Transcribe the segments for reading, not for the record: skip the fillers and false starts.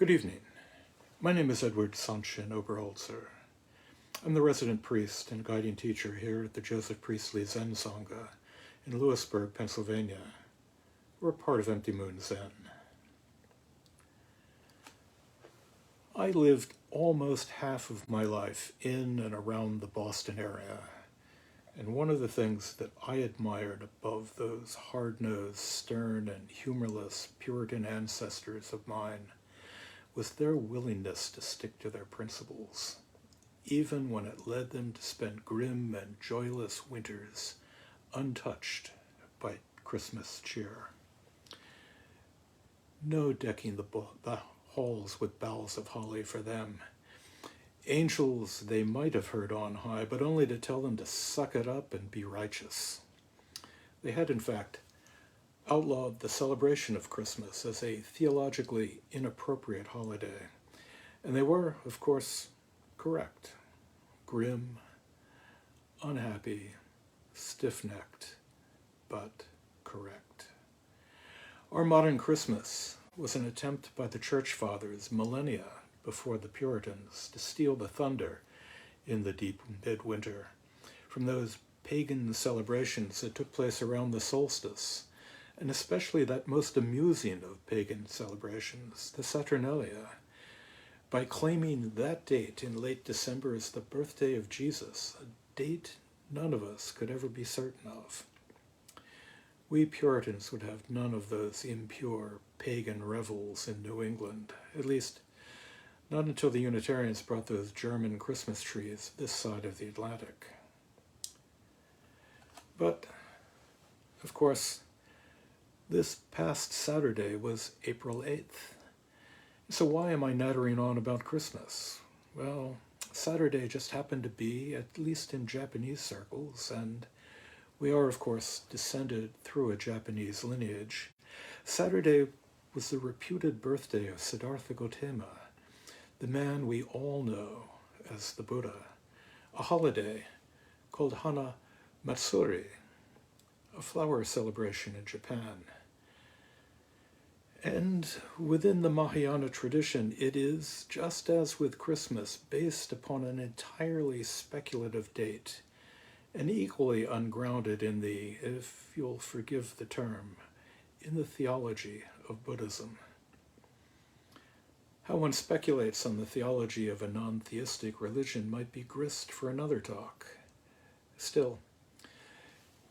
Good evening. My name is Edward Sanshin Oberholzer. I'm the resident priest and guiding teacher here at the Joseph Priestley Zen Sangha in Lewisburg, Pennsylvania. We're part of Empty Moon Zen. I lived almost half of my life in and around the Boston area, and one of the things that I admired above those hard-nosed, stern, and humorless Puritan ancestors of mine was their willingness to stick to their principles, even when it led them to spend grim and joyless winters untouched by Christmas cheer. No decking the halls with boughs of holly for them. Angels they might have heard on high, but only to tell them to suck it up and be righteous. They had, in fact, outlawed the celebration of Christmas as a theologically inappropriate holiday. And they were, of course, correct. Grim, unhappy, stiff-necked, but correct. Our modern Christmas was an attempt by the Church Fathers millennia before the Puritans to steal the thunder in the deep midwinter from those pagan celebrations that took place around the solstice, and especially that most amusing of pagan celebrations, the Saturnalia, by claiming that date in late December as the birthday of Jesus, a date none of us could ever be certain of. We Puritans would have none of those impure pagan revels in New England, at least not until the Unitarians brought those German Christmas trees this side of the Atlantic. But, of course, this past Saturday was April 8th. So why am I nattering on about Christmas? Well, Saturday just happened to be, at least in Japanese circles, and we are, of course, descended through a Japanese lineage. Saturday was the reputed birthday of Siddhartha Gautama, the man we all know as the Buddha, a holiday called Hana Matsuri, a flower celebration in Japan. And within the Mahayana tradition, it is, just as with Christmas, based upon an entirely speculative date, and equally ungrounded in the, if you'll forgive the term, in the theology of Buddhism. How one speculates on the theology of a non-theistic religion might be grist for another talk. Still,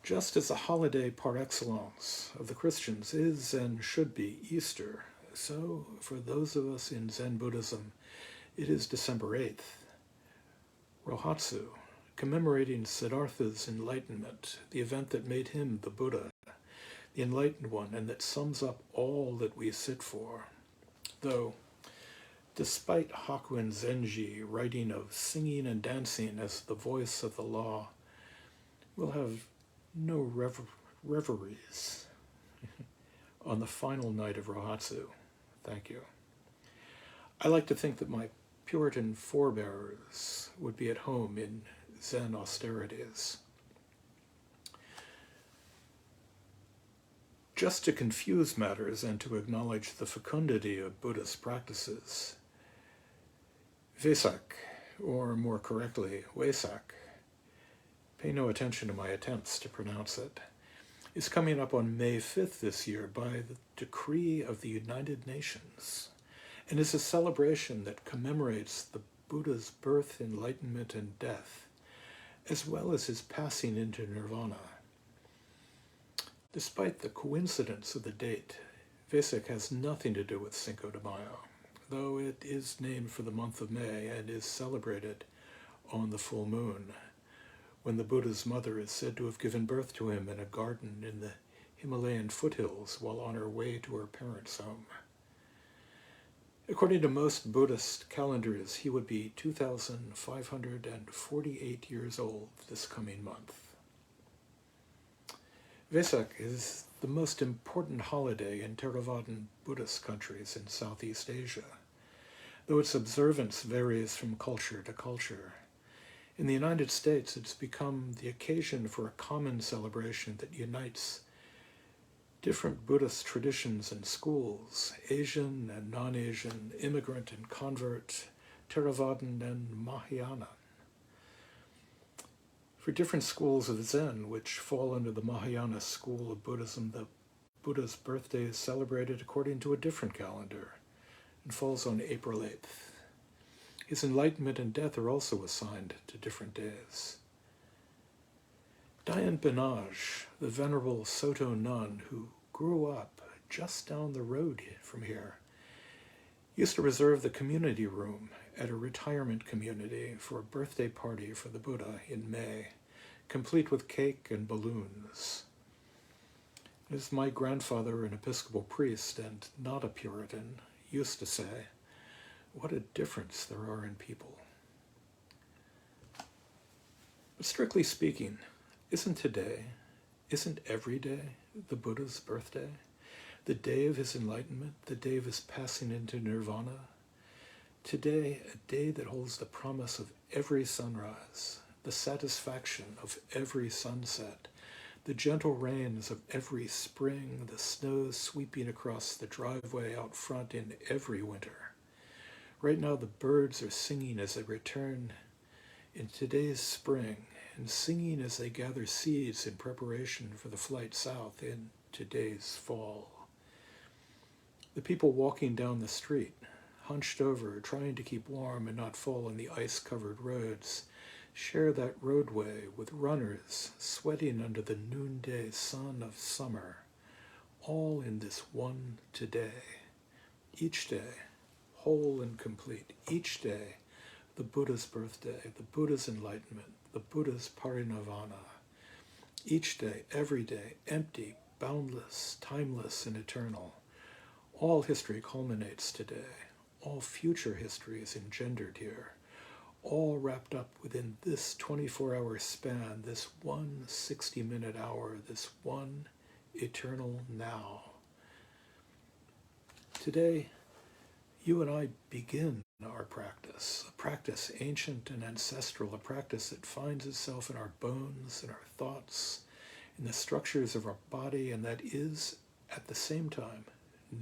just as a holiday par excellence of the Christians is and should be Easter, so for those of us in Zen Buddhism, it is December 8th, Rohatsu, commemorating Siddhartha's enlightenment, the event that made him the Buddha, the enlightened one, and that sums up all that we sit for. Though, despite Hakuin Zenji writing of singing and dancing as the voice of the law, we'll have no reveries on the final night of Rohatsu. Thank you. I like to think that my Puritan forebears would be at home in Zen austerities. Just to confuse matters and to acknowledge the fecundity of Buddhist practices, Vesak, or more correctly, Wesak, pay no attention to my attempts to pronounce it, is coming up on May 5th this year by the decree of the United Nations, and is a celebration that commemorates the Buddha's birth, enlightenment, and death, as well as his passing into nirvana. Despite the coincidence of the date, Vesak has nothing to do with Cinco de Mayo, though it is named for the month of May and is celebrated on the full moon, when the Buddha's mother is said to have given birth to him in a garden in the Himalayan foothills while on her way to her parents' home. According to most Buddhist calendars, he would be 2,548 years old this coming month. Vesak is the most important holiday in Theravadan Buddhist countries in Southeast Asia, though its observance varies from culture to culture. In the United States, it's become the occasion for a common celebration that unites Different Buddhist traditions and schools, Asian and non-Asian, immigrant and convert, Theravadan and Mahayana. For different schools of Zen, which fall under the Mahayana school of Buddhism, the Buddha's birthday is celebrated according to a different calendar and falls on April 8th. His enlightenment and death are also assigned to different days. Dayan Benaj, the venerable Soto nun who grew up just down the road from here, used to reserve the community room at a retirement community for a birthday party for the Buddha in May, complete with cake and balloons. As my grandfather, an Episcopal priest and not a Puritan, used to say, what a difference there are in people. But strictly speaking, isn't every day the Buddha's birthday? The day of his enlightenment, the day of his passing into nirvana? Today, a day that holds the promise of every sunrise, the satisfaction of every sunset, the gentle rains of every spring, the snow sweeping across the driveway out front in every winter. Right now the birds are singing as they return in today's spring, and singing as they gather seeds in preparation for the flight south in today's fall. The people walking down the street, hunched over, trying to keep warm and not fall on the ice-covered roads, share that roadway with runners sweating under the noonday sun of summer, all in this one today. Each day, whole and complete, each day, the Buddha's birthday, the Buddha's enlightenment, the Buddha's parinirvana. Each day, every day, empty, boundless, timeless, and eternal. All history culminates today. All future history is engendered here. All wrapped up within this 24-hour span, this one 60-minute hour, this one eternal now. Today, you and I begin our practice, a practice ancient and ancestral, a practice that finds itself in our bones, in our thoughts, in the structures of our body, and that is, at the same time,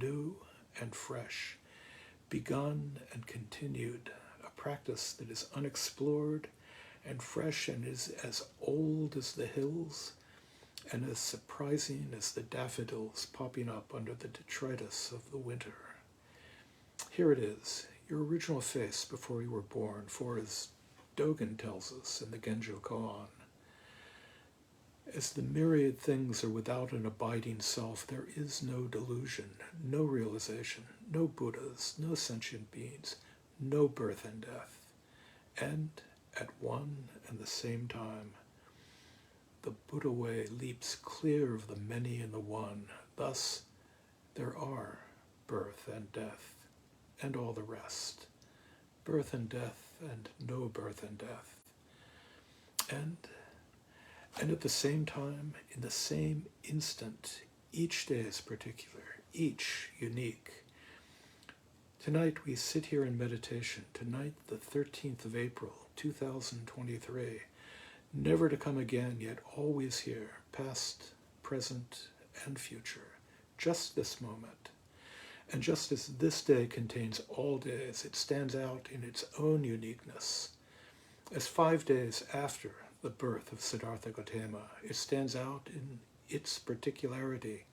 new and fresh, begun and continued, a practice that is unexplored and fresh and is as old as the hills and as surprising as the daffodils popping up under the detritus of the winter. Here it is, your original face before you were born, for as Dogen tells us in the Genjo Koan, as the myriad things are without an abiding self, there is no delusion, no realization, no Buddhas, no sentient beings, no birth and death. And at one and the same time, the Buddha way leaps clear of the many and the one. Thus, there are birth and death, and all the rest. Birth and death, and no birth and death. And at the same time, in the same instant, each day is particular, each unique. Tonight we sit here in meditation, tonight the 13th of April, 2023, never to come again, yet always here, past, present, and future, just this moment. And just as this day contains all days, it stands out in its own uniqueness. As 5 days after the birth of Siddhartha Gautama, it stands out in its particularity.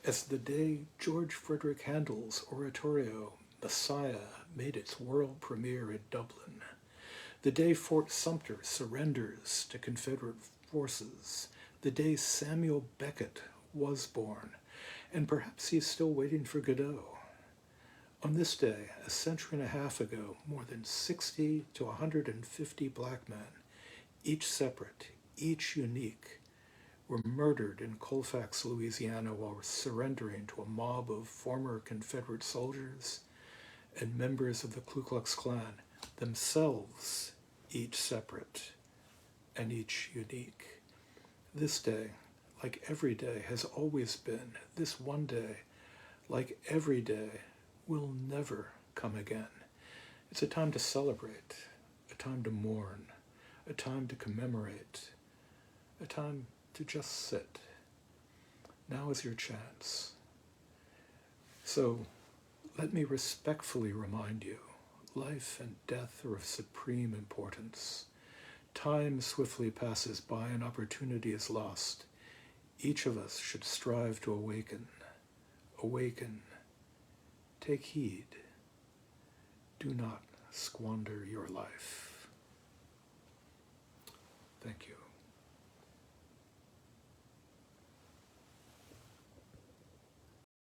As the day George Frederick Handel's oratorio, Messiah, made its world premiere in Dublin. The day Fort Sumter surrenders to Confederate forces. The day Samuel Beckett was born. And perhaps he's still waiting for Godot. On this day, a century and a half ago, more than 60 to 150 black men, each separate, each unique, were murdered in Colfax, Louisiana, while surrendering to a mob of former Confederate soldiers and members of the Ku Klux Klan, themselves each separate and each unique. This day, like every day, has always been. This one day, like every day, will never come again. It's a time to celebrate, a time to mourn, a time to commemorate, a time to just sit. Now is your chance. So let me respectfully remind you, life and death are of supreme importance. Time swiftly passes by and opportunity is lost. Each of us should strive to awaken. Awaken. Take heed. Do not squander your life.